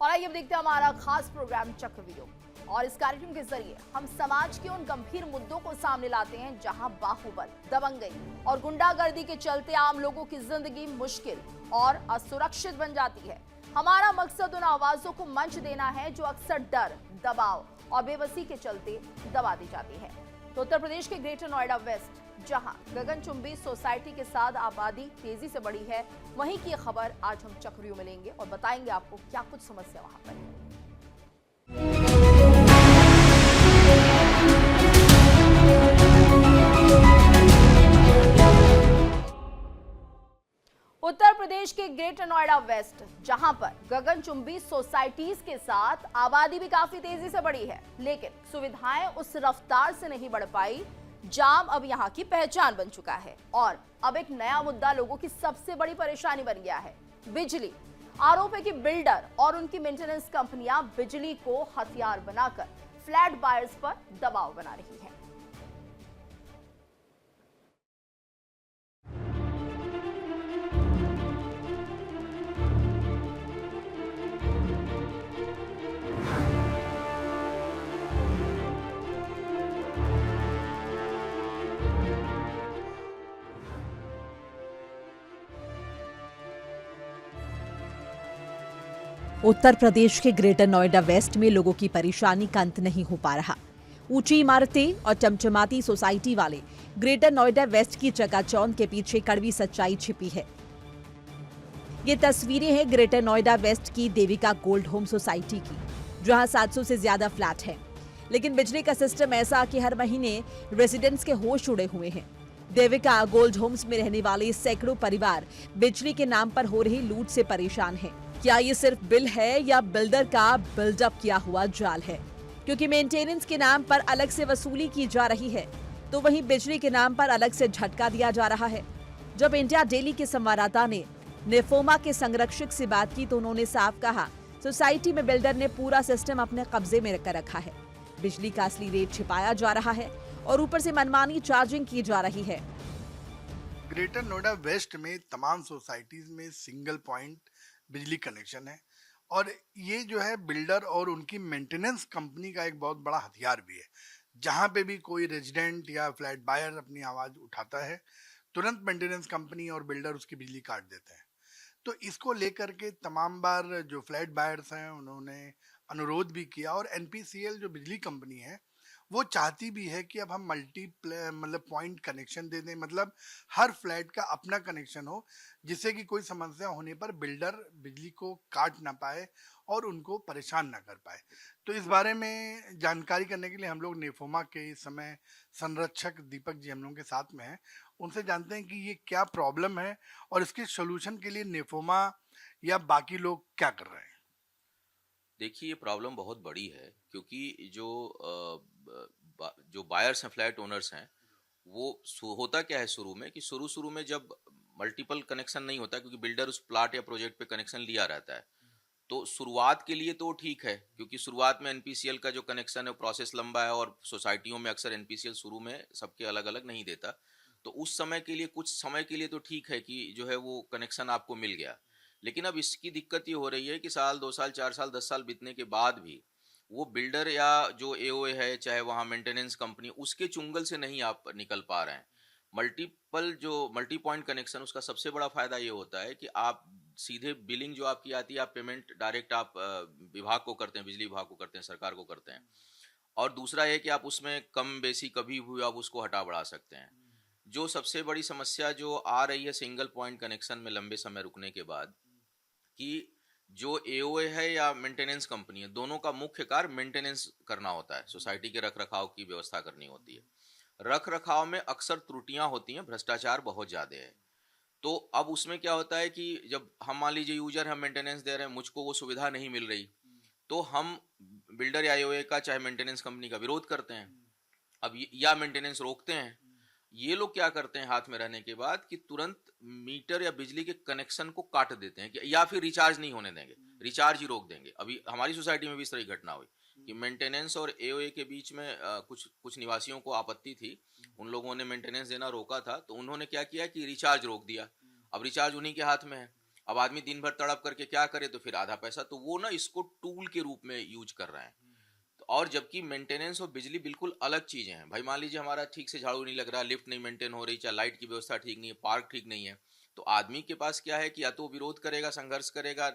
और आइए अब देखते हैं हमारा खास प्रोग्राम चक्रव्यूह। और इस कार्यक्रम के जरिए हम समाज के उन गंभीर मुद्दों को सामने लाते हैं जहां बाहुबल, दबंगई और गुंडागर्दी के चलते आम लोगों की जिंदगी मुश्किल और असुरक्षित बन जाती है। हमारा मकसद उन आवाजों को मंच देना है जो अक्सर डर, दबाव और बेबसी के चलते दबा दी जाती है। तो उत्तर प्रदेश के ग्रेटर नोएडा वेस्ट, जहां गगनचुंबी सोसाइटी के साथ आबादी तेजी से बढ़ी है, वहीं की खबर आज हम चक्रव्यूह में लेंगे और बताएंगे आपको क्या कुछ समस्या वहां पर है। उत्तर प्रदेश के ग्रेटर नोएडा वेस्ट, जहां पर गगनचुंबी सोसाइटीज के साथ आबादी भी काफी तेजी से बढ़ी है, लेकिन सुविधाएं उस रफ्तार से नहीं बढ़ पाई। जाम अब यहां की पहचान बन चुका है और अब एक नया मुद्दा लोगों की सबसे बड़ी परेशानी बन गया है, बिजली। आरोप है कि बिल्डर और उनकी मेंटेनेंस कंपनियां बिजली को हथियार बनाकर फ्लैट बायर्स पर दबाव बना रही हैं। उत्तर प्रदेश के ग्रेटर नोएडा वेस्ट में लोगों की परेशानी का अंत नहीं हो पा रहा। ऊंची इमारतें और चमचमाती सोसाइटी वाले ग्रेटर नोएडा वेस्ट की चकाचौंध के पीछे कड़वी सच्चाई छिपी है। ये तस्वीरें हैं ग्रेटर नोएडा वेस्ट की देविका गोल्ड होम सोसाइटी की, जहां 700 से ज्यादा फ्लैट हैं। लेकिन बिजली का सिस्टम ऐसा कि हर महीने रेजिडेंट्स के होश उड़े हुए हैं। देविका गोल्ड होम्स में रहने वाले सैकड़ों परिवार बिजली के नाम पर हो रही लूट से परेशान हैं। क्या ये सिर्फ बिल है या बिल्डर का बिल्डअप किया हुआ जाल है? क्योंकि मेंटेनेंस के नाम पर अलग से वसूली की जा रही है, तो वहीं बिजली के नाम पर अलग से झटका दिया जा रहा है। जब इंडिया डेली के संवाददाता ने नेफोमा के संरक्षक से बात की तो उन्होंने साफ कहा, सोसाइटी में बिल्डर ने पूरा सिस्टम अपने कब्जे में कर रखा है। बिजली का असली रेट छिपाया जा रहा है और ऊपर से मनमानी चार्जिंग की जा रही है। ग्रेटर नोएडा वेस्ट में तमाम सोसाइटीज में सिंगल पॉइंट बिजली कनेक्शन है और ये जो है बिल्डर और उनकी मेंटेनेंस कंपनी का एक बहुत बड़ा हथियार भी है। जहाँ पे भी कोई रेजिडेंट या फ्लैट बायर अपनी आवाज़ उठाता है, तुरंत मेंटेनेंस कंपनी और बिल्डर उसकी बिजली काट देते हैं। तो इसको लेकर के तमाम बार जो फ्लैट बायर्स हैं उन्होंने अनुरोध भी किया और एनपीसीएल जो बिजली कंपनी है वो चाहती भी है कि अब हम मतलब पॉइंट कनेक्शन दे दें, मतलब हर फ्लैट का अपना कनेक्शन हो, जिससे कि कोई समस्या होने पर बिल्डर बिजली को काट ना पाए और उनको परेशान ना कर पाए। तो इस बारे में जानकारी करने के लिए हम लोग नेफोमा के इस समय संरक्षक दीपक जी हम लोगों के साथ में हैं। उनसे जानते हैं कि ये क्या प्रॉब्लम है और इसके सोल्यूशन के लिए नेफोमा या बाकी लोग क्या कर रहे हैं। देखिए, ये प्रॉब्लम बहुत बड़ी है क्योंकि जो बायर्स हैं, फ्लैट ओनर्स हैं, वो होता क्या है शुरू में कि शुरू में जब मल्टीपल कनेक्शन नहीं होता, क्योंकि बिल्डर उस प्लाट या प्रोजेक्ट पे कनेक्शन लिया रहता है, तो शुरुआत के लिए तो ठीक है, क्योंकि शुरुआत में एनपीसीएल का जो कनेक्शन है प्रोसेस लंबा है और सोसाइटियों में अक्सर एनपीसीएल शुरू में सबके अलग अलग नहीं देता। तो उस समय के लिए, कुछ समय के लिए तो ठीक है कि जो है वो कनेक्शन आपको मिल गया। लेकिन अब इसकी दिक्कत ये हो रही है कि साल, 2 साल, 4 साल, 10 साल बीतने के बाद भी वो बिल्डर या जो एओए है, चाहे वहाँ मेंटेनेंस कंपनी, उसके चुंगल से नहीं आप निकल पा रहे हैं। मल्टी पॉइंट कनेक्शन, उसका सबसे बड़ा फायदा ये होता है कि आप सीधे बिलिंग जो आपकी आती है, आप पेमेंट डायरेक्ट आप विभाग को करते हैं, बिजली विभाग को करते हैं, सरकार को करते हैं। और दूसरा है कि आप उसमें कम बेसी कभी भी आप उसको हटा बढ़ा सकते हैं। जो सबसे बड़ी समस्या जो आ रही है सिंगल पॉइंट कनेक्शन में लंबे समय रुकने के बाद, कि जो एओए है या मेंटेनेंस कंपनी है, दोनों का मुख्य कार्य मेंटेनेंस करना होता है, सोसाइटी के रख रखाव की व्यवस्था करनी होती है। रख रखाव में अक्सर त्रुटियां होती हैं, भ्रष्टाचार बहुत ज्यादा है। तो अब उसमें क्या होता है कि जब हम, मान लीजिए यूजर, हम मेंटेनेंस दे रहे हैं, मुझको वो सुविधा नहीं मिल रही, तो हम बिल्डर या एओए का, चाहे मेंटेनेंस कंपनी का विरोध करते हैं। अब या मेंटेनेंस रोकते हैं। ये लोग क्या करते हैं हाथ में रहने के बाद कि तुरंत मीटर या बिजली के कनेक्शन को काट देते हैं, या फिर रिचार्ज नहीं होने देंगे, रिचार्ज ही रोक देंगे। अभी हमारी सोसाइटी में भी इस तरह की घटना हुई कि मेंटेनेंस और एओए के बीच में कुछ निवासियों को आपत्ति थी। उन लोगों ने मेंटेनेंस देना रोका था, तो उन्होंने क्या किया कि रिचार्ज रोक दिया। अब रिचार्ज उन्हीं के हाथ में है। अब आदमी दिन भर तड़प करके क्या करे, तो फिर आधा पैसा, तो वो ना इसको टूल के रूप में यूज कर रहे हैं। तो और जबकि मेंटेनेंस और बिजली बिल्कुल अलग चीजें हैं भाई। मान लीजिए हमारा ठीक से झाड़ू नहीं लग रहा, लिफ्ट नहीं मेंटेन हो रही, चाहे लाइट की व्यवस्था ठीक नहीं है, पार्क ठीक नहीं है, तो आदमी के पास क्या है कि या तो वो विरोध करेगा, संघर्ष करेगा,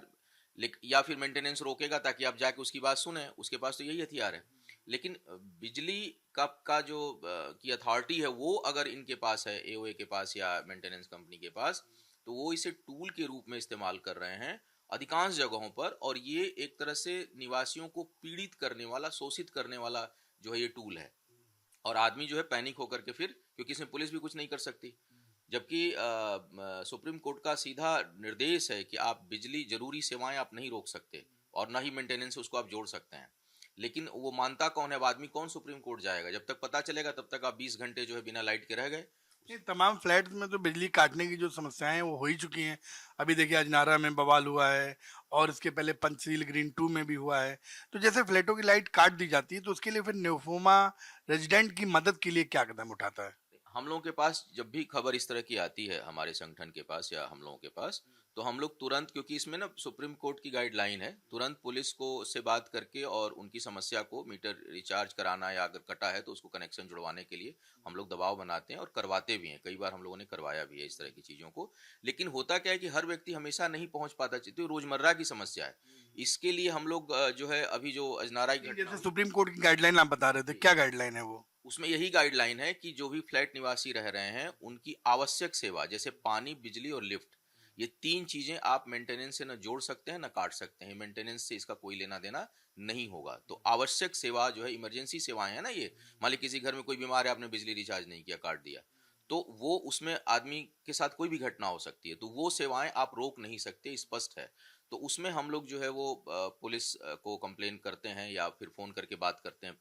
या फिर मेंटेनेंस रोकेगा ताकि आप जाके उसकी बात सुने। उसके पास तो यही हथियार है। लेकिन बिजली का जो की अथॉरिटी है वो अगर इनके पास है, एओए के पास या मेंटेनेंस कंपनी के पास, तो वो इसे टूल के रूप में इस्तेमाल कर रहे हैं अधिकांश जगहों पर। और ये एक तरह से निवासियों को पीड़ित करने वाला, शोषित करने वाला जो है ये टूल है। और आदमी जो है पैनिक होकर के फिर, क्योंकि इसमें पुलिस भी कुछ नहीं कर सकती, जबकि सुप्रीम कोर्ट का सीधा निर्देश है कि आप बिजली जरूरी सेवाएं आप नहीं रोक सकते और ना ही मेंटेनेंस उसको आप जोड़ सकते हैं। लेकिन वो मानता कौन है? अब आदमी कौन सुप्रीम कोर्ट जाएगा? जब तक पता चलेगा तब तक आप 20 घंटे जो है बिना लाइट के रह गए। ये तमाम फ्लैट्स में तो बिजली काटने की जो समस्याएं हैं वो हो ही चुकी हैं। अभी देखिए अजनारा में बवाल हुआ है और इसके पहले पंचशील ग्रीन 2 में भी हुआ है। तो जैसे फ्लैटों की लाइट काट दी जाती है तो उसके लिए फिर न्योफोमा रेजिडेंट की मदद के लिए क्या कदम उठाता है? हम लोगों के पास जब भी खबर इस तरह की आती है, हमारे संगठन के पास या हम लोगों के पास, तो हम लोग तुरंत, क्योंकि इसमें ना सुप्रीम कोर्ट की गाइडलाइन है, तुरंत पुलिस को से बात करके और उनकी समस्या को, मीटर रिचार्ज कराना या अगर कटा है तो उसको कनेक्शन जुड़वाने के लिए हम लोग दबाव बनाते हैं और करवाते भी हैं। कई बार हम लोगों ने करवाया भी है इस तरह की चीजों को। लेकिन होता क्या है कि हर व्यक्ति हमेशा नहीं पहुंच पाता, तो रोजमर्रा की समस्या है। इसके लिए हम लोग जो है अभी जो अजनारा की घटना, जैसे सुप्रीम कोर्ट की गाइडलाइन आप बता रहे थे, क्या गाइडलाइन है वो? उसमें यही गाइडलाइन है कि जो भी फ्लैट निवासी रह रहे हैं उनकी आवश्यक सेवा जैसे पानी, बिजली और लिफ्ट, ये 3 चीजें आप मेंटेनेंस से न जोड़ सकते हैं न काट सकते हैं। मेंटेनेंस से इसका कोई लेना देना नहीं होगा। तो आवश्यक सेवा जो है, इमरजेंसी सेवाएं है ना, ये मान ली किसी घर में कोई बीमार है, आपने बिजली रिचार्ज नहीं किया, काट दिया, तो वो उसमें आदमी के साथ कोई भी घटना हो सकती है, तो वो सेवाएं आप रोक नहीं सकते, स्पष्ट है। तो उसमें हम लोग जो है वो पुलिस को कंप्लेन करते हैं या फिर फोन करके बात करते हैं,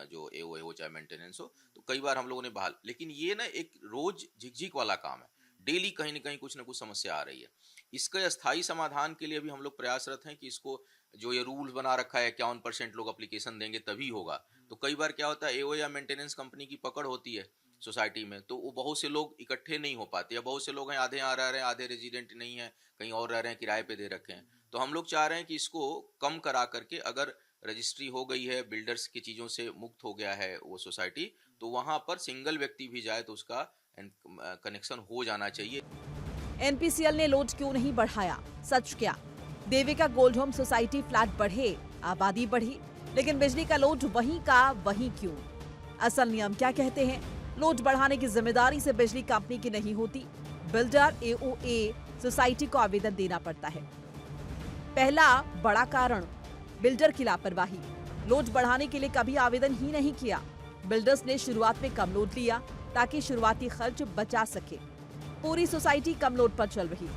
जो एओए हो चाहे मेंटेनेंस हो, तो कई बार हम लोगों ने बहाल। लेकिन ये ना एक रोज झिकझिक वाला काम है, डेली कहीं ना कहीं कुछ ना कुछ समस्या आ रही है। इसके स्थायी समाधान के लिए भी हम लोग प्रयासरत हैं कि इसको, जो ये रूल्स बना रखा है 51% लोग एप्लीकेशन देंगे तभी होगा, तो कई बार क्या होता है एओए या मेंटेनेंस कंपनी की पकड़ होती है सोसाइटी में, तो वो बहुत से लोग इकट्ठे नहीं हो पाते, या बहुत से लोग हैं आधे यहाँ रह रहे हैं, आधे रेजिडेंट नहीं है, कहीं और रह रहे हैं, किराए पे दे रखे हैं। तो हम लोग चाह रहे हैं कि इसको कम करा करके, अगर रजिस्ट्री हो गई है, बिल्डर्स की चीजों से मुक्त हो गया है वो सोसाइटी, तो वहां पर सिंगल व्यक्ति भी जाए तो उसका कनेक्शन हो जाना चाहिए। एनपीसीएल ने लोड क्यों नहीं बढ़ाया? सच क्या? Devika gold home society flat बढ़े, आबादी बढ़ी, लेकिन बिजली का लोड वहीं का वहीं क्यों? असल नियम क्या कहते हैं? लोड बढ़ाने की जिम्मेदारी से बिजली कंपनी की नहीं होती, बिल्डर एओए सोसाइटी को आवेदन देना पड़ता है। पहला बड़ा कारण बिल्डर की लापरवाही। लोड बढ़ाने के लिए कभी आवेदन ही नहीं किया। बिल्डर्स ने शुरुआत में कम लोड लिया ताकि शुरुआती खर्च बचा सके। पूरी सोसाइटी कम लोड पर चल रही।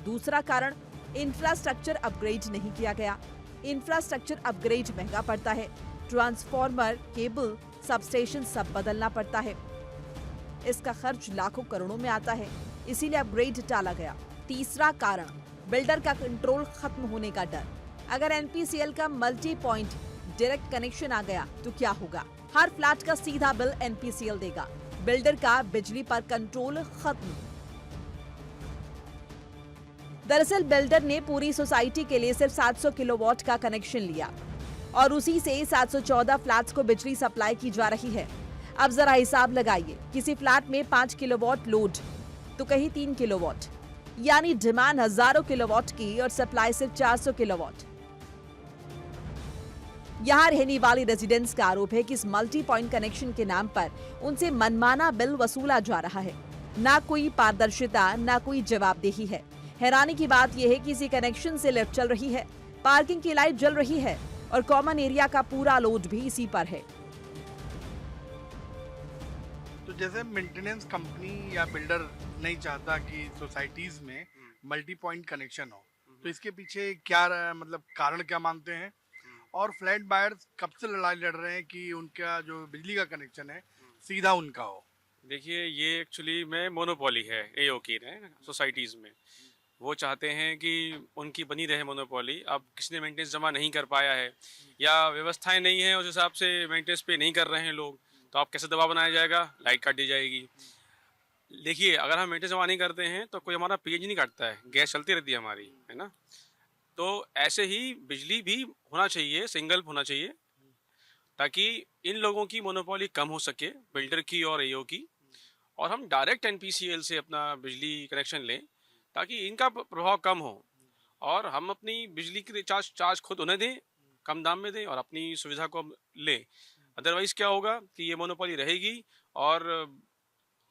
दूसरा कारण, इंफ्रास्ट्रक्चर अपग्रेड नहीं किया गया। इंफ्रास्ट्रक्चर अपग्रेड महंगा पड़ता है। ट्रांसफार्मर, केबल, सबस्टेशन सब बदलना पड़ता है। इसका खर्च लाखों करोड़ों में आता है, इसीलिए अपग्रेड टाला गया। तीसरा कारण, बिल्डर का कंट्रोल खत्म होने का डर। अगर एनपीसीएल का मल्टी पॉइंट डायरेक्ट कनेक्शन आ गया तो क्या होगा? हर फ्लैट का सीधा बिल एनपीसीएल देगा। बिल्डर का बिजली पर कंट्रोल खत्म। दरअसल बिल्डर ने पूरी सोसाइटी के लिए सिर्फ 700 किलोवाट का कनेक्शन लिया और उसी से 714 फ्लैट्स को बिजली सप्लाई की जा रही है। अब जरा हिसाब लगाइए, किसी फ्लैट में 5 किलोवाट लोड तो कहीं 3 किलोवाट, यानी डिमांड हजारों किलोवाट की और सप्लाई सिर्फ 400 किलोवाट। यहाँ रहने वाले रेजिडेंट्स का आरोप है कि इस मल्टी पॉइंट कनेक्शन के नाम पर उनसे मनमाना बिल वसूला जा रहा है। ना कोई पारदर्शिता, ना कोई जवाबदेही है। हैरानी की बात यह है कि इसी कनेक्शन से लिफ्ट चल रही है, पार्किंग की लाइट जल रही है और कॉमन एरिया का पूरा लोड भी इसी पर है। तो जैसे मेंटेनेंस कंपनी या बिल्डर नहीं चाहता कि सोसाइटीज में मल्टी पॉइंट कनेक्शन हो, तो इसके पीछे क्या मतलब कारण क्या मानते हैं? और फ्लैट बायर्स कब से लड़ाई लड़ रहे हैं कि उनका जो बिजली का कनेक्शन है सीधा उनका हो? देखिए, ये एक्चुअली में मोनोपोली है एओ की सोसाइटीज़ में। वो चाहते हैं कि उनकी बनी रहे मोनोपोली। अब किसी ने मेंटेनेंस जमा नहीं कर पाया है या व्यवस्थाएं नहीं है, उस हिसाब से मेंटेनेंस पे नहीं कर रहे हैं लोग, तो आप कैसे दबाव बनाया जाएगा? लाइट काट दी जाएगी। देखिए, अगर हम मीटर जमा नहीं करते हैं तो कोई हमारा पेज नहीं काटता है, गैस चलती रहती है हमारी, है ना। तो ऐसे ही बिजली भी होना चाहिए, सिंगल होना चाहिए, ताकि इन लोगों की मोनोपोली कम हो सके, बिल्डर की और एओ की, और हम डायरेक्ट एनपीसीएल से अपना बिजली कनेक्शन लें, ताकि इनका प्रभाव कम हो और हम अपनी बिजली की रिचार्ज चार्ज खुद उन्हें दें, कम दाम में दें और अपनी सुविधा को हम लें। अदरवाइज क्या होगा कि ये मोनोपोली रहेगी और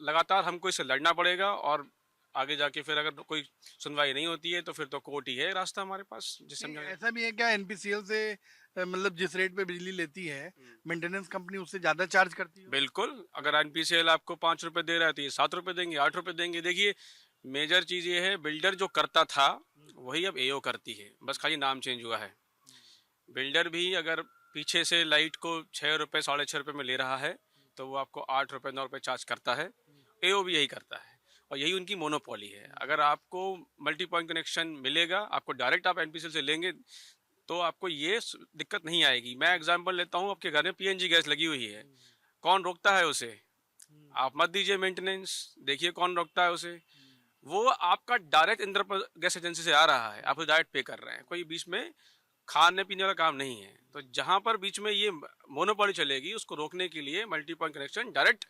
लगातार हमको इससे लड़ना पड़ेगा, और आगे जाके फिर अगर कोई सुनवाई नहीं होती है तो फिर तो कोर्ट ही है रास्ता हमारे पास, जिससे हम जाएंगे। ऐसा भी है क्या एनपीसीएल से मतलब जिस रेट पे बिजली लेती है मेंटेनेंस कंपनी उससे ज्यादा चार्ज करती है? बिल्कुल, अगर एनपीसीएल आपको 5 रुपए दे रहा है तो ये 7 रुपए देंगे, 8 रुपए देंगे। देखिए, मेजर चीज ये है, बिल्डर जो करता था वही अब एओ करती है, बस खाली नाम चेंज हुआ है। बिल्डर भी अगर पीछे से लाइट को 6 रुपए 6.5 रुपए में ले रहा है तो वो आपको 8 रुपए 9 रुपए चार्ज करता है। एओ भी यही करता है और यही उनकी मोनोपोली है। अगर आपको मल्टी पॉइंट कनेक्शन मिलेगा, आपको डायरेक्ट आप एनपीसीएल से लेंगे तो आपको ये दिक्कत नहीं आएगी। मैं एग्जांपल लेता हूँ, आपके घर में पीएनजी गैस लगी हुई है, कौन रोकता है उसे? आप मत दीजिए मेंटेनेंस, देखिए कौन रोकता है उसे। वो आपका डायरेक्ट इंद्र गैस एजेंसी से आ रहा है, आप डायरेक्ट पे कर रहे हैं, कोई बीच में खाने पीने वाला काम नहीं है। तो जहां पर बीच में ये मोनोपोली चलेगी, उसको रोकने के लिए मल्टी पॉइंट कनेक्शन डायरेक्ट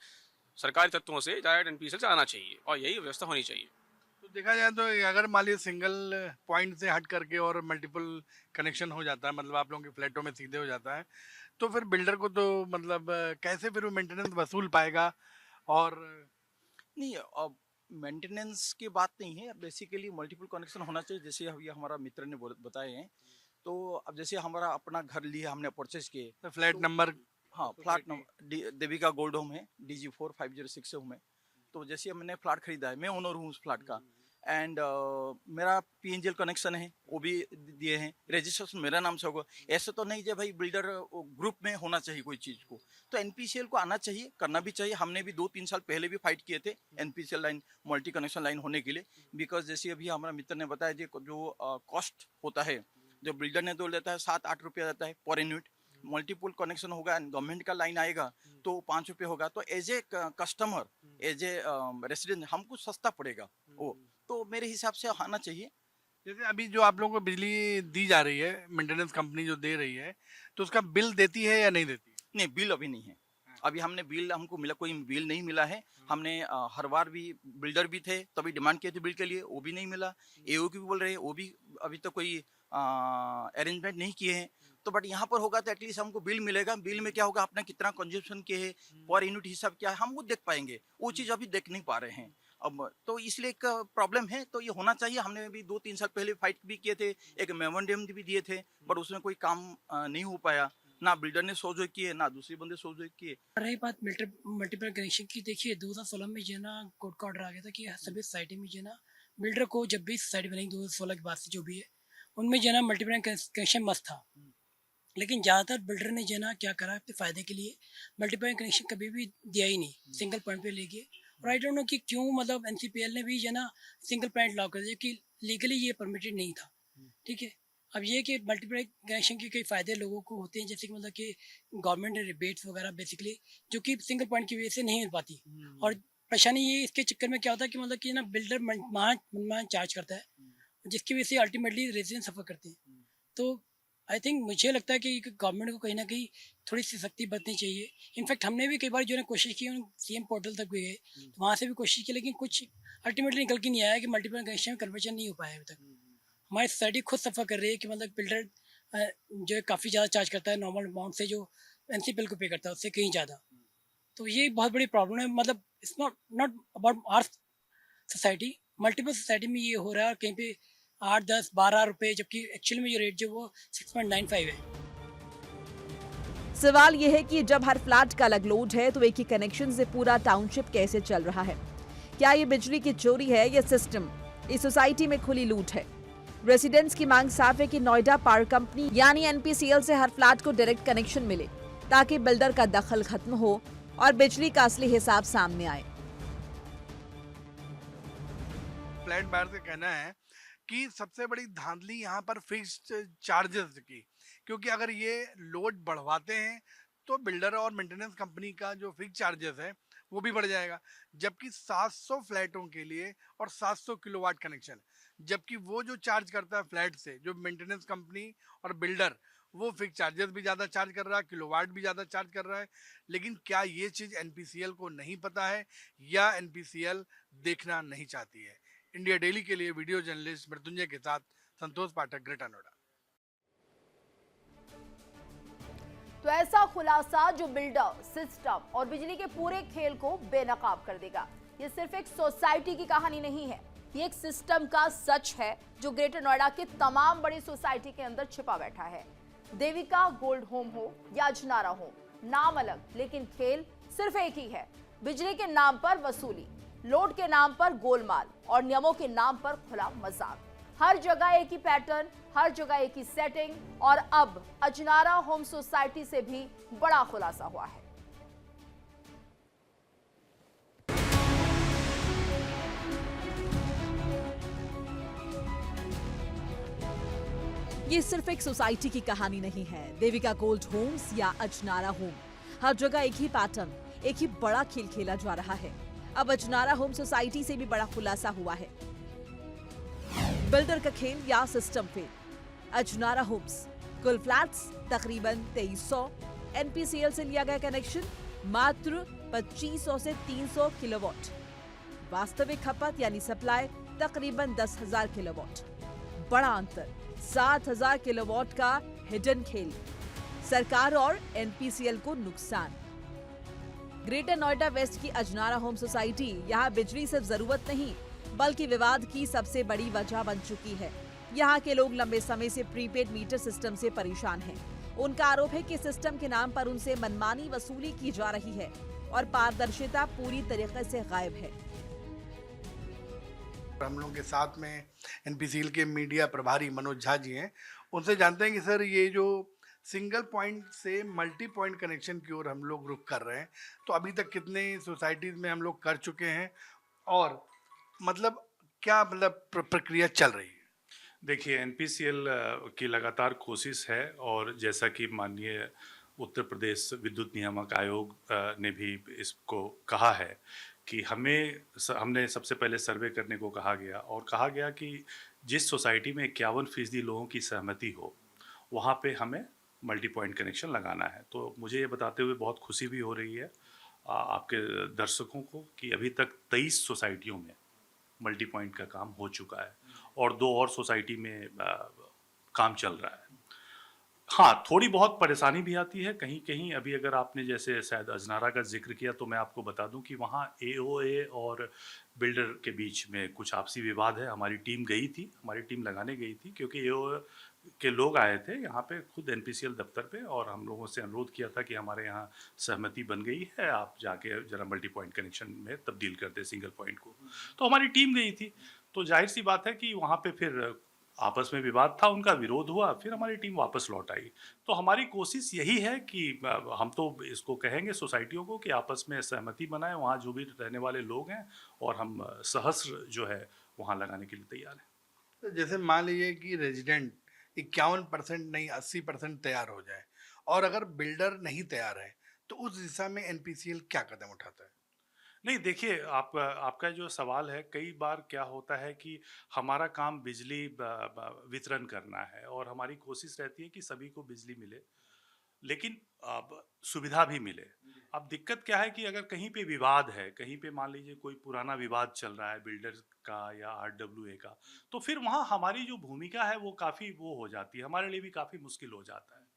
सरकारी तत्वों से, डायरेक्ट एनपीसीएल से आना चाहिए और यही व्यवस्था होनी चाहिए। तो देखा जाए तो अगर मान लीजिए सिंगल पॉइंट से हट करके और मल्टीपल कनेक्शन हो जाता है, मतलब आप लोगों के फ्लैटों में सीधे हो जाता है, तो फिर बिल्डर को तो मतलब कैसे फिर वो मेंटेनेंस वसूल पाएगा? और नहीं, अब मेंटेनेंस की बात नहीं है, बेसिकली मल्टीपल कनेक्शन होना चाहिए, जैसे अभी हमारा मित्र ने बताए हैं। तो अब जैसे हमारा अपना घर लिया, हमने परचेज किए, फ्लैट तो नंबर? हाँ, flat number Devika gold home है, DG4506 से हूँ मैं। तो जैसे मैंने फ्लैट खरीदा है, मैं ओनर हूँ उस फ्लैट का, एंड मेरा पीएनजीएल कनेक्शन है, वो भी दिए हैं, रजिस्ट्रेशन मेरा नाम से होगा। ऐसे तो नहीं जो भाई बिल्डर ग्रुप में होना चाहिए कोई चीज़ को, तो एनपीसीएल को आना चाहिए, करना भी चाहिए। हमने भी 2-3 साल पहले भी फाइट किए थे NPCL line, multi connection line होने के लिए, बिकॉज जैसे अभी हमारा मित्र ने बताया जो कॉस्ट होता है, जो बिल्डर ने दो देता है 7-8 रुपया देता है पर यूनिट, मल्टीपल कनेक्शन होगा एंड गवर्नमेंट का लाइन आएगा तो 5 रुपये होगा, तो as a customer, as a resident हमको सस्ता पड़ेगा वो। तो मेरे हिसाब से आना चाहिए। जैसे अभी जो आप लोगों को बिजली दी जा रही है, मेंटेनेंस कंपनी जो दे रही है, तो उसका बिल देती है या नहीं देती? नहीं, बिल अभी नहीं है। अभी हमने बिल, हमको मिला, कोई बिल नहीं मिला है। हमने हर बार भी, बिल्डर भी थे तभी डिमांड किए थे बिल के लिए, वो भी नहीं मिला। एओ की भी बोल रहे हैं, वो भी अभी तक कोई अरेंजमेंट नहीं किए हैं। तो बट यहाँ पर होगा तो एटलीस्ट हमको बिल मिलेगा। बिल में क्या होगा, आपने कितना कंजम्पशन किए है, पर यूनिट हिसाब क्या है, हम वो देख पाएंगे। वो चीज़ अभी देख नहीं पा रहे हैं अब, तो इसलिए एक प्रॉब्लम है। तो ये होना चाहिए। हमने भी 2-3 साल पहले फाइट भी किए थे, एक मेमोरेंडम भी दिए थे, बट उसमें कोई काम नहीं हो पाया। ना बिल्डर ने सोच किए, ना दूसरे बंदे सोच किए। रही बात मल्टीपल कनेक्शन की, देखिए 2016 में जो है ना कोर्ट का ऑर्डर आ गया था कि सभी सोसाइटी में जो है ना बिल्डर को, जब भी सोसाइटी बनेगी 2016 के बाद से जो भी है, उनमें जो है ना मल्टीपल कनेक्शन मस्त था। लेकिन ज़्यादातर बिल्डर ने जो है ना क्या करा, अपने फ़ायदे के लिए मल्टीपल कनेक्शन कभी भी दिया ही नहीं, सिंगल पॉइंट पे लेके। और आई डोंट नो कि क्यों, मतलब एनसीपीएल ने भी जो है ना सिंगल पॉइंट लॉ कर दिया कि लीगली ये परमिटेड नहीं था। ठीक है, अब ये कि मल्टीपल कनेक्शन के कई फ़ायदे लोगों को होते हैं, जैसे कि मतलब कि गवर्नमेंट रिबेट्स वगैरह बेसिकली, जो कि सिंगल पॉइंट की वजह से नहीं मिल पाती। और परेशानी ये, इसके चक्कर में क्या होता है कि मतलब कि ना बिल्डर मनमान चार्ज करता है, जिसकी वजह से अल्टीमेटली रेजिडेंट सफ़र करते हैं। तो आई थिंक, मुझे लगता है कि गवर्नमेंट को कहीं ना कहीं थोड़ी सी सख्ती बरतनी चाहिए। इनफैक्ट हमने भी कई बार जो है कोशिश की, सीएम पोर्टल तक भी गए, तो वहाँ से भी कोशिश की, लेकिन कुछ अल्टीमेटली निकल के नहीं आया कि मल्टीपल कनेक्शन में कन्वर्जन नहीं हो पाया अभी तक। हमारी सोसाइटी खुद सफ़र कर रही है कि मतलब बिल्डर जो है काफ़ी ज़्यादा चार्ज करता है नॉर्मल अमाउंट से, जो एनसीपीएल को पे करता है उससे कहीं ज़्यादा। तो ये बहुत बड़ी प्रॉब्लम है। मतलब it's not about our society, multiple society में ये हो रहा है, और कहीं पे 8, 10, 12 रुपये, जबकि एक्चुअली में जो रेट जो वो 6.95 है। सवाल यह है कि जब हर फ्लैट का अलग लोड है तो एक ही कनेक्शन से पूरा टाउनशिप कैसे चल रहा है? क्या ये बिजली की चोरी है या सिस्टम इस सोसाइटी में खुली लूट है? रेसिडेंट्स की मांग साफ है कि नोएडा पावर कंपनी यानी एनपीसीएल से हर फ्लैट को डायरेक्ट कनेक्शन मिले, ताकि बिल्डर का दखल खत्म हो और बिजली का असली हिसाब सामने आए। फ्लैट बायर से कहना है कि सबसे बड़ी धांधली यहाँ पर फिक्स्ड चार्जेस की, क्योंकि अगर ये लोड बढ़वाते हैं तो बिल्डर और मेंटेनेंस कंपनी का जो फिक्स चार्जेस है वो भी बढ़ जाएगा। जबकि 700 फ्लैटों के लिए और 700 किलोवाट कनेक्शन, जबकि वो जो चार्ज करता है फ्लैट से, जो मेंटेनेंस कंपनी और बिल्डर, वो फिक्स चार्जेस भी ज़्यादा चार्ज कर रहा है, किलोवाट भी ज़्यादा चार्ज कर रहा है। लेकिन क्या ये चीज़ एनपीसीएल को नहीं पता है या एनपीसीएल देखना नहीं चाहती है? इंडिया डेली के लिए वीडियो जर्नलिस्ट मृत्युंजय के साथ संतोष पाठक, ग्रेटर नोएडा। तो ऐसा खुलासा जो बिल्डर, सिस्टम और बिजली के पूरे खेल को बेनकाब कर देगा। ये सिर्फ एक सोसाइटी की कहानी नहीं है, ये एक सिस्टम का सच है जो ग्रेटर नोएडा के तमाम बड़ी सोसाइटी के अंदर छिपा बैठा है। देविका गोल्ड होम हो या अजनारा होम, नाम अलग लेकिन खेल सिर्फ एक ही है। बिजली के नाम पर वसूली, लोड के नाम पर गोलमाल और नियमों के नाम पर खुला मजाक। हर जगह एक ही पैटर्न, हर जगह एक ही सेटिंग। और अब अजनारा होम सोसाइटी से भी बड़ा खुलासा हुआ है। ये सिर्फ एक सोसाइटी की कहानी नहीं है। देविका गोल्ड होम्स या अजनारा होम, हर जगह एक ही पैटर्न, एक ही बड़ा खेल खेला जा रहा है। अब अजनारा होम सोसाइटी से भी बड़ा खुलासा हुआ है। बिल्डर का खेल या सिस्टम फेल। अजनारा होम्स, कुल फ्लैट्स तकरीबन 2300, एनपीसीएल से लिया गया कनेक्शन मात्र 2500 से 300 किलोवाट, वास्तविक खपत यानी सप्लाई तकरीबन 10,000 किलोवाट। बड़ा अंतर, 7,000 किलोवाट का हिडन खेल। सरकार और एनपीसीएल को नुकसान। ग्रेटर नोएडा वेस्ट की अजनारा होम सोसाइटी यहाँ बिजली सिर्फ जरूरत नहीं बल्कि विवाद की सबसे बड़ी वजह बन चुकी है। यहाँ के लोग लंबे समय से प्रीपेड मीटर सिस्टम से परेशान हैं। उनका आरोप है कि सिस्टम के नाम पर उनसे मनमानी वसूली की जा रही है और पारदर्शिता पूरी तरीके से गायब है। हम लोग के साथ में एनपीसीएल के मीडिया प्रभारी मनोज झा जी हैं। उनसे जानते हैं कि सर ये जो सिंगल पॉइंट से मल्टी पॉइंट कनेक्शन की ओर हम लोग रुख कर रहे हैं, तो अभी तक कितने सोसाइटीज में हम लोग कर चुके हैं और मतलब क्या प्रक्रिया चल रही है? देखिए, एनपीसीएल की लगातार कोशिश है और जैसा कि माननीय उत्तर प्रदेश विद्युत नियामक आयोग ने भी इसको कहा है कि हमने सबसे पहले सर्वे करने को कहा गया और कहा गया कि जिस सोसाइटी में 51% लोगों की सहमति हो वहाँ पे हमें मल्टी पॉइंट कनेक्शन लगाना है। तो मुझे ये बताते हुए बहुत खुशी भी हो रही है आपके दर्शकों को कि अभी तक 23 सोसाइटियों में मल्टी पॉइंट का काम हो चुका है और 2 और सोसाइटी में काम चल रहा है। हाँ, थोड़ी बहुत परेशानी भी आती है कहीं कहीं। अभी अगर आपने जैसे शायद अजनारा का जिक्र किया तो मैं आपको बता दूं कि वहाँ एओए और बिल्डर के बीच में कुछ आपसी विवाद है। हमारी टीम गई थी, हमारी टीम लगाने गई थी क्योंकि एओए के लोग आए थे यहाँ पे खुद एनपीसीएल दफ्तर पे और हम लोगों से अनुरोध किया था कि हमारे यहाँ सहमति बन गई है, आप जाके जरा मल्टी पॉइंट कनेक्शन में तब्दील कर दे सिंगल पॉइंट को। तो हमारी टीम गई थी, तो जाहिर सी बात है कि वहाँ पे फिर आपस में विवाद था, उनका विरोध हुआ, फिर हमारी टीम वापस लौट आई। तो हमारी कोशिश यही है कि हम तो इसको कहेंगे सोसाइटियों को कि आपस में सहमति बनाएं वहाँ जो भी रहने वाले लोग हैं और हम सहस्र जो है वहाँ लगाने के लिए तैयार हैं। तो जैसे मान लीजिए कि रेजिडेंट 51% नहीं 80% तैयार हो जाए और अगर बिल्डर नहीं तैयार है तो उस दिशा में एनपीसीएल क्या कदम उठाता है? नहीं, देखिए, आपका जो सवाल है, कई बार क्या होता है कि हमारा काम बिजली वितरण करना है और हमारी कोशिश रहती है कि सभी को बिजली मिले, लेकिन अब सुविधा भी मिले। अब दिक्कत क्या है कि अगर कहीं पे विवाद है, कहीं पे मान लीजिए कोई पुराना विवाद चल रहा है बिल्डर का या आरडब्ल्यूए का, तो फिर वहाँ हमारी जो भूमिका है वो काफ़ी वो हो जाती है, हमारे लिए भी काफ़ी मुश्किल हो जाता है।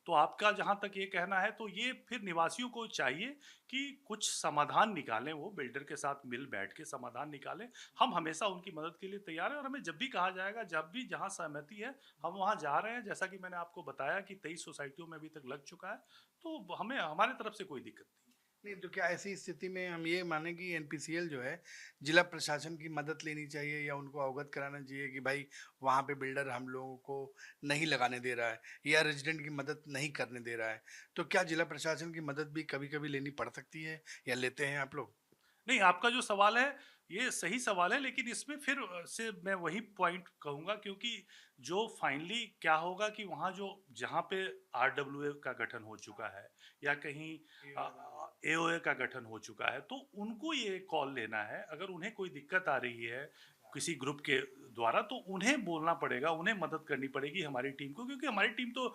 तो आपका जहाँ तक ये कहना है, तो ये फिर निवासियों को चाहिए कि कुछ समाधान निकालें, वो बिल्डर के साथ मिल बैठ के समाधान निकालें। हम हमेशा उनकी मदद के लिए तैयार हैं और हमें जब भी कहा जाएगा, जब भी जहाँ सहमति है, हम वहाँ जा रहे हैं। जैसा कि मैंने आपको बताया कि 23 सोसाइटियों में अभी तक लग चुका है, तो हमें हमारे तरफ से कोई दिक्कत नहीं। तो क्या ऐसी स्थिति में हम ये माने कि एनपीसीएल जो है जिला प्रशासन की मदद लेनी चाहिए या उनको अवगत कराना चाहिए कि भाई वहाँ पे बिल्डर हम लोगों को नहीं लगाने दे रहा है या रेजिडेंट की मदद नहीं करने दे रहा है, तो क्या जिला प्रशासन की मदद भी कभी कभी लेनी पड़ सकती है या लेते हैं आप लोग? नहीं, आपका जो सवाल है ये सही सवाल है, लेकिन इसमें फिर से मैं वही पॉइंट कहूंगा, क्योंकि जो फाइनली क्या होगा कि वहाँ जो जहाँ पे आरडब्ल्यूए का गठन हो चुका है या कहीं एओए का गठन हो चुका है, तो उनको ये कॉल लेना है। अगर उन्हें कोई दिक्कत आ रही है किसी ग्रुप के द्वारा, तो उन्हें बोलना पड़ेगा, उन्हें मदद करनी पड़ेगी हमारी टीम को, क्योंकि हमारी टीम तो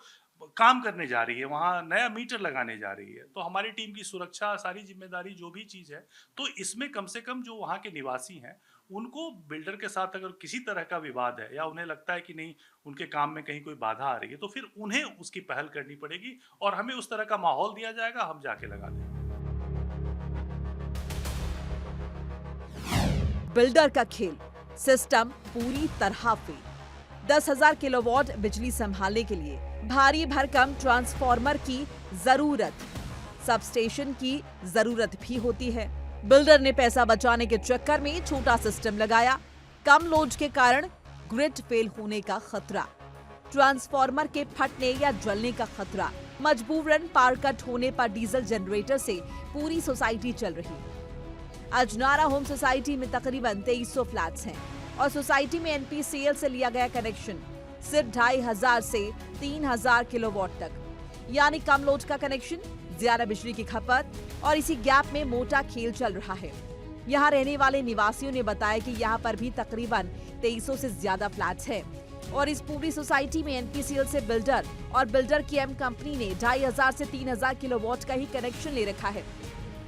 काम करने जा रही है, वहाँ नया मीटर लगाने जा रही है। तो हमारी टीम की सुरक्षा, सारी जिम्मेदारी जो भी चीज़ है, तो इसमें कम से कम जो वहाँ के निवासी हैं, उनको बिल्डर के साथ अगर किसी तरह का विवाद है या उन्हें लगता है कि नहीं उनके काम में कहीं कोई बाधा आ रही है, तो फिर उन्हें उसकी पहल करनी पड़ेगी और हमें उस तरह का माहौल दिया जाएगा, हम जाके लगा देंगे। बिल्डर का खेल, सिस्टम पूरी तरह फेल। 10,000 किलोवाट बिजली संभालने के लिए भारी भरकम ट्रांसफार्मर की जरूरत, सबस्टेशन की जरूरत भी होती है। बिल्डर ने पैसा बचाने के चक्कर में छोटा सिस्टम लगाया, कम लोड के कारण ग्रिड फेल होने का खतरा, ट्रांसफार्मर के फटने या जलने का खतरा, मजबूरन पावर कट होने पर डीजल जनरेटर से पूरी सोसाइटी चल रही। अजनारा होम सोसाइटी में तकरीबन 2300 फ्लैट्स हैं और सोसाइटी में एनपीसीएल से लिया गया कनेक्शन सिर्फ 2500 से 3000 किलोवाट तक, यानी कम लोड का कनेक्शन, ज्यादा बिजली की खपत, और इसी गैप में मोटा खेल चल रहा है। यहाँ रहने वाले निवासियों ने बताया कि यहाँ पर भी तकरीबन 2300 से ज्यादा फ्लैट्स हैं और इस पूरी सोसाइटी में एनपीसीएल से बिल्डर और बिल्डर की एम कंपनी ने 2500 से 3000 किलोवाट का ही कनेक्शन ले रखा है,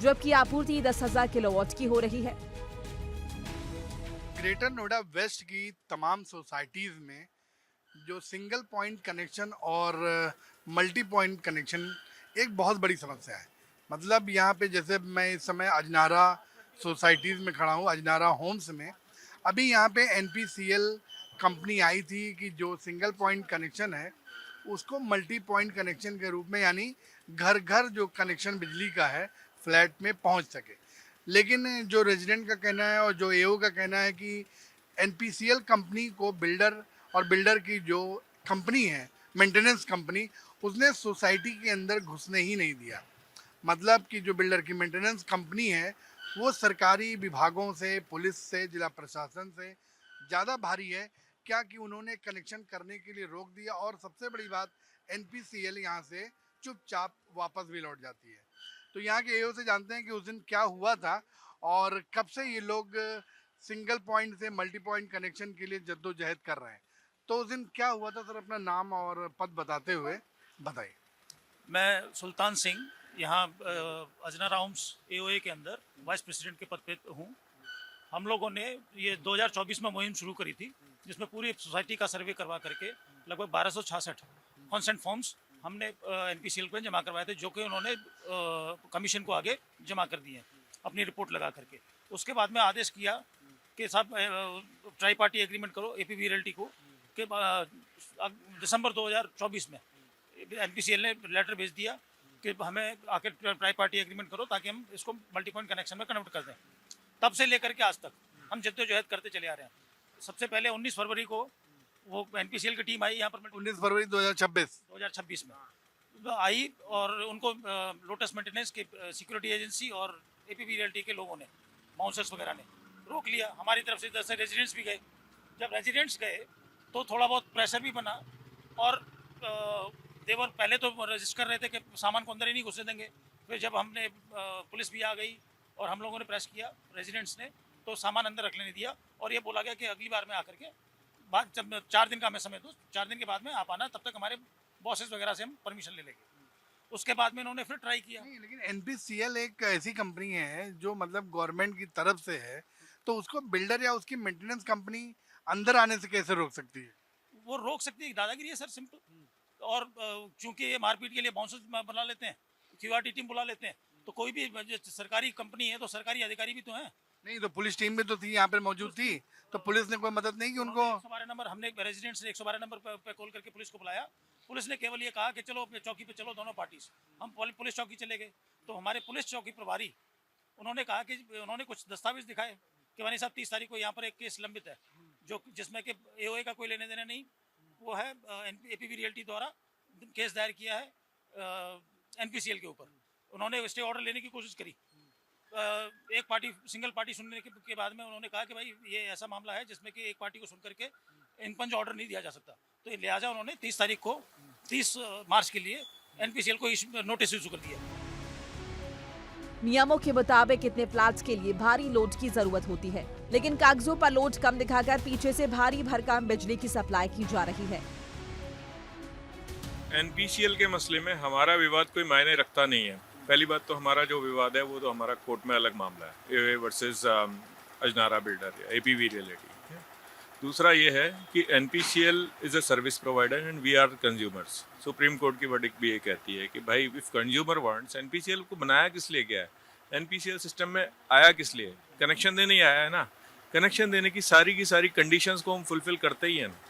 जबकि आपूर्ति 10,000 किलोवाट की हो रही है। ग्रेटर नोएडा वेस्ट की तमाम सोसाइटीज़ में जो सिंगल पॉइंट कनेक्शन और मल्टी पॉइंट कनेक्शन एक बहुत बड़ी समस्या है। मतलब यहाँ पे जैसे मैं इस समय अजनारा सोसाइटीज़ में खड़ा हूँ, अजनारा होम्स में, अभी यहाँ पे एनपीसीएल कंपनी आई थी कि जो सिंगल पॉइंट कनेक्शन है उसको मल्टी पॉइंट कनेक्शन के रूप में, यानी घर घर जो कनेक्शन बिजली का है फ्लैट में पहुँच सके। लेकिन जो रेजिडेंट का कहना है और जो एओ का कहना है कि एनपीसीएल कंपनी को बिल्डर और बिल्डर की जो कंपनी है मेंटेनेंस कंपनी, उसने सोसाइटी के अंदर घुसने ही नहीं दिया। मतलब कि जो बिल्डर की मेंटेनेंस कंपनी है वो सरकारी विभागों से, पुलिस से, जिला प्रशासन से ज़्यादा भारी है क्या कि उन्होंने कनेक्शन करने के लिए रोक दिया। और सबसे बड़ी बात, एनपीसीएल यहाँ से चुपचाप वापस भी लौट जाती है। तो यहाँ के एओ से जानते हैं कि उस दिन क्या हुआ था और कब से ये लोग सिंगल पॉइंट से मल्टी पॉइंट कनेक्शन के लिए जद्दोजहद कर रहे हैं। तो उस दिन क्या हुआ था सर, अपना नाम और पद बताते हुए बताइए। मैं सुल्तान सिंह, यहाँ अजनारा होम्स एओए के अंदर वाइस प्रेसिडेंट के पद पे हूँ। हम लोगों ने ये 2024 में मुहिम शुरू करी थी, जिसमें पूरी सोसाइटी का सर्वे करवा करके लगभग 1266 कॉन्सेंट फॉर्म्स हमने एनपीसीएल को जमा करवाए थे, जो कि उन्होंने कमीशन को आगे जमा कर दिए अपनी रिपोर्ट लगा करके। उसके बाद में आदेश किया कि साहब ट्राई पार्टी एग्रीमेंट करो एपीवी रियल्टी को, कि दिसंबर 2024 में एनपीसीएल ने लेटर भेज दिया कि हमें आके ट्राई पार्टी एग्रीमेंट करो ताकि हम इसको मल्टी पॉइंट कनेक्शन में कन्वर्ट कर दें। तब से लेकर के आज तक हम जद्दोजहद करते चले आ रहे हैं। सबसे पहले 19 फरवरी को वो एनपीसीएल की टीम आई यहाँ पर, 19 फरवरी 2026 में आई, और उनको लोटस मेंटेनेंस की सिक्योरिटी एजेंसी और एपीवी रियल्टी के लोगों ने, बाउंसर्स वगैरह ने रोक लिया। हमारी तरफ से जैसे रेजिडेंट्स भी गए। जब रेजिडेंट्स गए तो थोड़ा बहुत प्रेशर भी बना, और देवर पहले तो रजिस्ट कर रहे थे कि सामान को अंदर ही नहीं घुसने देंगे। फिर जब हमने पुलिस भी आ गई और हम लोगों ने प्रेस किया रेजिडेंट्स ने, तो सामान अंदर रखने नहीं दिया और ये बोला गया कि अगली बार में आकर के बाद, जब 4 दिन का हमें समय दो, 4 दिन के बाद में आप आना, तब तक हमारे बॉसेस वगैरह से हम परमिशन ले लेंगे। उसके बाद में इन्होंने फिर ट्राई किया। नहीं, लेकिन एनपीसीएल एक ऐसी कंपनी है जो मतलब गवर्नमेंट की तरफ से है, तो उसको बिल्डर या उसकी मेंटेनेंस कंपनी अंदर आने से कैसे रोक सकती है? वो रोक सकती है, दादागिरी है सर, सिंपल। और चूंकि ये मारपीट के लिए बाउंसर्स बुला लेते हैं, क्यूआरटी टीम बुला लेते हैं, तो कोई भी सरकारी कंपनी है तो सरकारी अधिकारी भी तो हैं। नहीं, तो पुलिस टीम भी तो थी, यहाँ पे मौजूद थी, तो पुलिस ने कोई मदद नहीं की उनको? 112 नंबर, हमने रेजिडेंट से 112 नंबर पे कॉल करके पुलिस को बुलाया। पुलिस ने केवल ये कहा कि चलो अपने चौकी पे चलो, दोनों पार्टीज। हम पुलिस चौकी चले गए, तो हमारे पुलिस चौकी प्रभारी उन्होंने कहा कि उन्होंने कुछ दस्तावेज दिखाए कि वानी साहब 30 तारीख को यहाँ पर एक केस लंबित है, जो जिसमें कि एओए का कोई लेने देना नहीं, वो है एपीवी रियल्टी द्वारा केस दायर किया है एनपीसीएल के ऊपर। उन्होंने स्टे ऑर्डर लेने की कोशिश करी, एक पार्टी सिंगल पार्टी सुनने के बाद में उन्होंने कहा कि भाई ये ऐसा मामला है जिसमें कि एक पार्टी को सुन करके इनपंच ऑर्डर नहीं दिया जा सकता, तो लिहाजा उन्होंने 30 मार्च के लिए एनपीसीएल को नोटिस इशू कर दिया। नियमों के मुताबिक इतने फ्लैट्स के लिए भारी लोड की जरूरत होती है, लेकिन कागजों पर लोड कम दिखाकर पीछे से भारी भरकम बिजली की सप्लाई की जा रही है। एनपीसीएल के मसले में हमारा विवाद कोई मायने रखता नहीं है। पहली बात तो हमारा जो विवाद है वो तो हमारा कोर्ट में अलग मामला है, ए वर्सेस अजनारा बिल्डर या एपीवी रियलिटी। दूसरा ये है कि NPCL is a service provider and we are consumers. Supreme Court की वर्डिक्ट भी ये कहती है कि भाई इफ कंज्यूमर वांट्स, एनपीसीएल को बनाया किस लिए गया है, एनपीसीएल सिस्टम में आया किस लिए, कनेक्शन देने ही आया है ना। कनेक्शन देने की सारी कंडीशंस को हम फुलफिल करते ही हैं ना।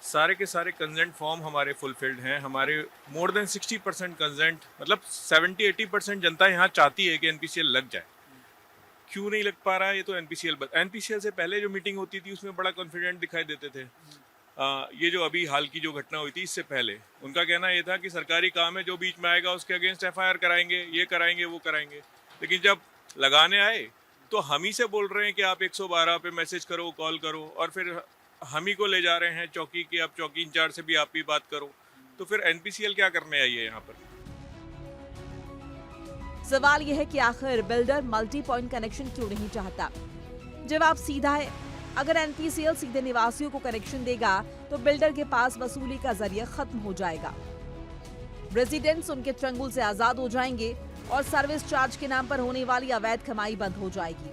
सारे के सारे कंसेंट फॉर्म हमारे फुलफिल्ड हैं। हमारे मोर देन 60% कंसेंट, मतलब 70-80% जनता यहाँ चाहती है कि एनपीसीएल लग जाए। क्यों नहीं लग पा रहा है, ये तो एनपीसीएल से पहले जो मीटिंग होती थी उसमें बड़ा कॉन्फिडेंट दिखाई देते थे। ये जो अभी हाल की जो घटना हुई थी इससे पहले उनका कहना ये था कि सरकारी काम है, जो बीच में आएगा उसके अगेंस्ट एफआईआर कराएंगे, ये कराएंगे, वो कराएंगे। लेकिन जब लगाने आए तो हम ही से बोल रहे हैं कि आप 112 पे मैसेज करो, कॉल करो, और फिर हम ही को ले जा रहे हैं चौकी की, अब चौकी इंचार्ज से भी आप ही बात करो। तो फिर एनपीसीएल क्या करने आई है यहाँ पर? सवाल यह है कि आखिर बिल्डर मल्टी पॉइंट कनेक्शन क्यों नहीं चाहता? जवाब सीधा है, अगर एनपीसीएल सीधे निवासियों को कनेक्शन देगा तो बिल्डर के पास वसूली का जरिया खत्म हो जाएगा। रेजिडेंट्स उनके चंगुल से आजाद हो जाएंगे और सर्विस चार्ज के नाम पर होने वाली अवैध कमाई बंद हो जाएगी।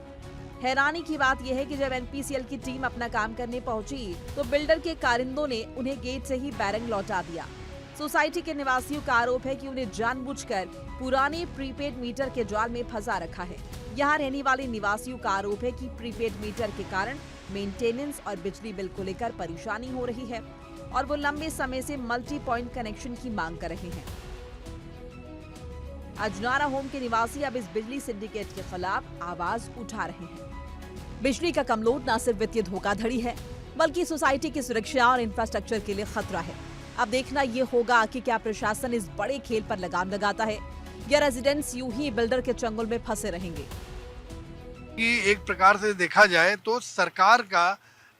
हैरानी की बात यह है कि जब एनपीसीएल की टीम अपना काम करने पहुंची तो बिल्डर के कारिंदों ने उन्हें गेट से ही बैरंग लौटा दिया। सोसाइटी के निवासियों का आरोप है कि उन्हें जानबूझकर पुराने प्रीपेड मीटर के जाल में फंसा रखा है। यहाँ रहने वाले निवासियों का आरोप है कि प्रीपेड मीटर के कारण मेंटेनेंस और बिजली बिल को लेकर परेशानी हो रही है और वो लंबे समय से मल्टी पॉइंट कनेक्शन की मांग कर रहे हैं। अजनारा होम के निवासी अब इस बिजली सिंडिकेट के खिलाफ आवाज उठा रहे हैं। बिजली का कम लोड न सिर्फ वित्तीय धोखाधड़ी है बल्कि सोसाइटी की सुरक्षा और इंफ्रास्ट्रक्चर के लिए खतरा है। अब देखना ये होगा कि क्या प्रशासन इस बड़े खेल पर लगाम लगाता है या रेजिडेंट्स यूं ही बिल्डर के चंगुल में फंसे रहेंगे। कि एक प्रकार से देखा जाए तो सरकार का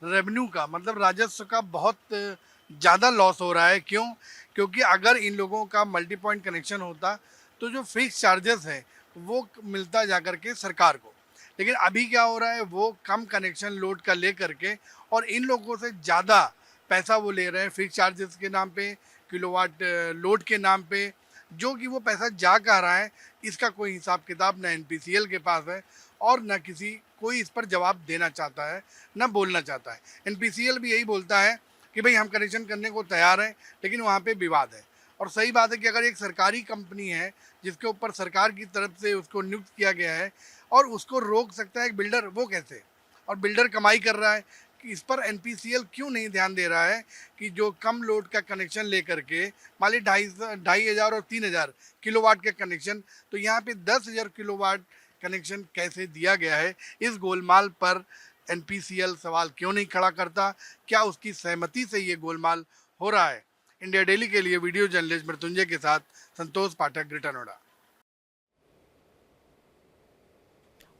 रेवेन्यू का मतलब राजस्व का बहुत ज़्यादा लॉस हो रहा है। क्यों? क्योंकि अगर इन लोगों का मल्टी पॉइंट कनेक्शन होता तो जो फिक्स चार्जेस है वो मिलता जा करके सरकार को, लेकिन अभी क्या हो रहा है, वो कम कनेक्शन लोड का ले करके और इन लोगों से ज़्यादा पैसा वो ले रहे हैं फिक्स चार्जेस के नाम पे, किलोवाट लोड के नाम पे, जो कि वो पैसा जा कहाँ रहा है इसका कोई हिसाब किताब न एनपीसीएल के पास है और न कोई इस पर जवाब देना चाहता है, न बोलना चाहता है। एनपीसीएल भी यही बोलता है कि भाई हम कनेक्शन करने को तैयार हैं, लेकिन वहाँ पे विवाद है। और सही बात है कि अगर एक सरकारी कंपनी है जिसके ऊपर सरकार की तरफ से उसको नियुक्त किया गया है और उसको रोक सकता है एक बिल्डर, वो कैसे? और बिल्डर कमाई कर रहा है कि इस पर एनपीसीएल क्यों नहीं ध्यान दे रहा है कि जो कम लोड का कनेक्शन लेकर के मान ली 2,500 और 3,000 किलोवाट के कनेक्शन, तो यहाँ पे 10,000 किलोवाट कनेक्शन कैसे दिया गया है? इस गोलमाल पर एनपीसीएल सवाल क्यों नहीं खड़ा करता? क्या उसकी सहमति से ये गोलमाल हो रहा है? इंडिया डेली के लिए वीडियो जर्नलिस्ट मृत्युंजय के साथ संतोष पाठक, ग्रेटर नोएडा।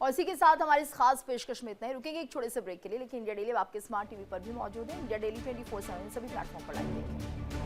और इसी के साथ हमारी इस खास पेशकश में इतना ही। रुकेंगे एक छोटे से ब्रेक के लिए, लेकिन इंडिया डेली आपके स्मार्ट टीवी पर भी मौजूद है। इंडिया डेली 24/7 सभी प्लेटफॉर्म पर लाइव देखें।